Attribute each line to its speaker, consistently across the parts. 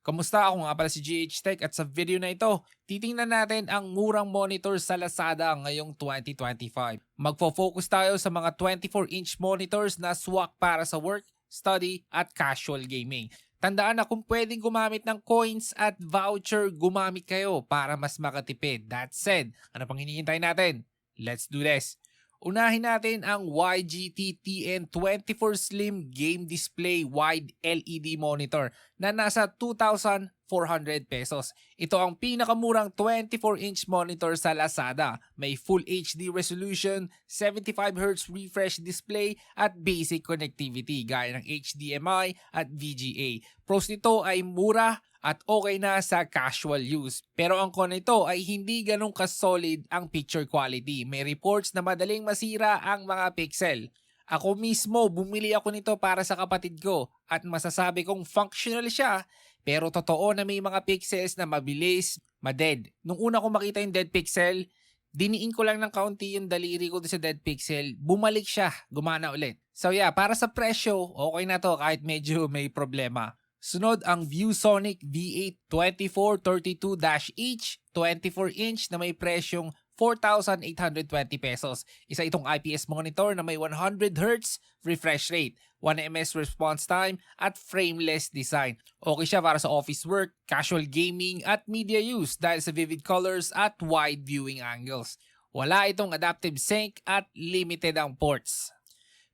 Speaker 1: Kamusta? Ako nga pala si GH Tech at sa video na ito, titingnan natin ang murang monitor sa Lazada ngayong 2025. Magfo-focus tayo sa mga 24-inch monitors na swak para sa work, study at casual gaming. Tandaan na kung pwedeng gumamit ng coins at voucher, gumamit kayo para mas makatipid. That said, ano pang hinihintay natin? Let's do this! Unahin natin ang YGT TN24 Slim Game Display Wide LED Monitor na nasa 2,400 pesos. Ito ang pinakamurang 24-inch monitor sa Lazada. May Full HD resolution, 75Hz refresh display at basic connectivity gaya ng HDMI at VGA. Pros nito ay mura at okay na sa casual use. Pero ang con nito ay hindi ganun ka-solid ang picture quality. May reports na madaling masira ang mga pixel. Ako mismo, bumili ako nito para sa kapatid ko at masasabi kong functional siya, pero totoo na may mga pixels na mabilis, ma-dead. Nung una ko makita yung dead pixel, diniin ko lang ng kaunti yung daliri ko sa dead pixel, bumalik siya, gumana ulit. So yeah, para sa presyo, okay na to kahit medyo may problema. Sunod ang ViewSonic V8 2432-H 24-inch na may presyong 4,820 pesos. Isa itong IPS monitor na may 100Hz refresh rate, 1ms response time at frameless design. Okay siya para sa office work, casual gaming at media use dahil sa vivid colors at wide viewing angles. Wala itong adaptive sync at limited ang ports.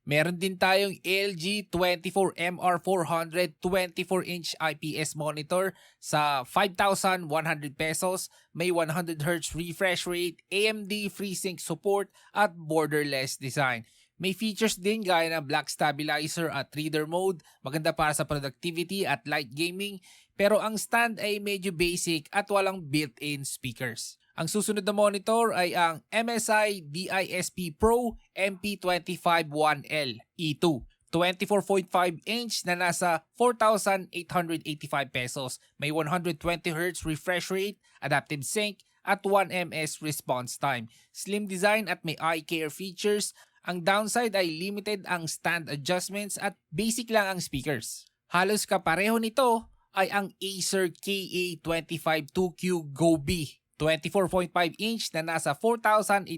Speaker 1: Meron din tayong LG 24MR400 24-inch IPS monitor sa 5,100 pesos, may 100Hz refresh rate, AMD FreeSync support at borderless design. May features din gaya ng black stabilizer at reader mode, maganda para sa productivity at light gaming, pero ang stand ay medyo basic at walang built-in speakers. Ang susunod na monitor ay ang MSI DISP Pro MP25-1L E2. 24.5-inch na nasa 4,885 pesos. May 120Hz refresh rate, adaptive sync, at 1ms response time. Slim design at may eye care features. Ang downside ay limited ang stand adjustments at basic lang ang speakers. Halos kapareho nito ay ang Acer KA25 2Q Go B. 24.5-inch na nasa 4,872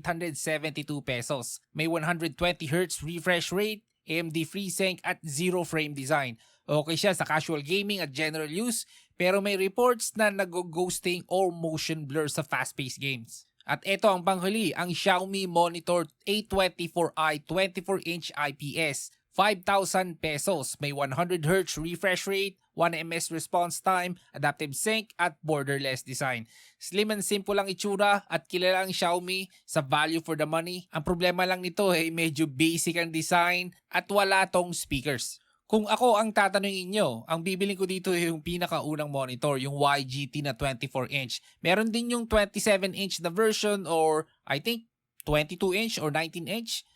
Speaker 1: pesos. May 120Hz refresh rate, AMD FreeSync at zero frame design. Okay siya sa casual gaming at general use, pero may reports na nag-ghosting or motion blur sa fast-paced games. At ito ang panghuli, ang Xiaomi Monitor A24i 24-inch IPS. 5,000 pesos. May 100Hz refresh rate, 1ms response time, adaptive sync at borderless design. Slim and simple ang itsura at kilala ang Xiaomi sa value for the money. Ang problema lang nito ay medyo basic ang design at wala tong speakers. Kung ako ang tatanungin nyo, ang bibiling ko dito yung pinakaunang monitor, yung YGT na 24-inch. Meron din yung 27-inch na version or I think 22-inch or 19-inch.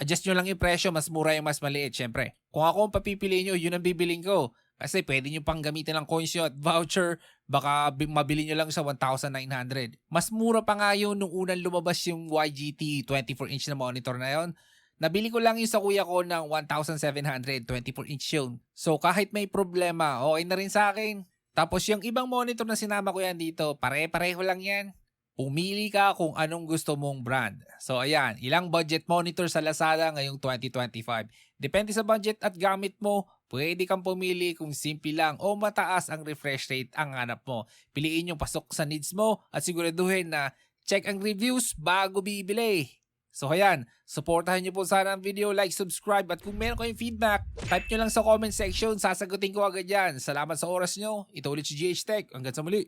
Speaker 1: Adjust nyo lang yung presyo, mas mura yung mas maliit, syempre. Kung ako ang papipili nyo, yun ang bibiling ko. Kasi pwede nyo pang gamitin ng coins nyo at voucher, baka mabili nyo lang sa 1,900. Mas mura pa nga yun nung unang lumabas yung YGT 24-inch na monitor na yon. Nabili ko lang yung sa kuya ko ng 1,700, 24-inch yun. So kahit may problema, okay na rin sa akin. Tapos yung ibang monitor na sinama ko yan dito, pare-pareho lang yan. Pumili ka kung anong gusto mong brand. So ayan, ilang budget monitor sa Lazada ngayong 2025. Depende sa budget at gamit mo, pwede kang pumili kung simple lang o mataas ang refresh rate ang hanap mo. Piliin yung pasok sa needs mo at siguraduhin na check ang reviews bago bibili. So ayan, supportahan nyo po sana ang video, like, subscribe at kung meron kayong feedback, type nyo lang sa comment section, sasagutin ko agad yan. Salamat sa oras nyo, ito ulit si GH Tech, hanggang sa muli.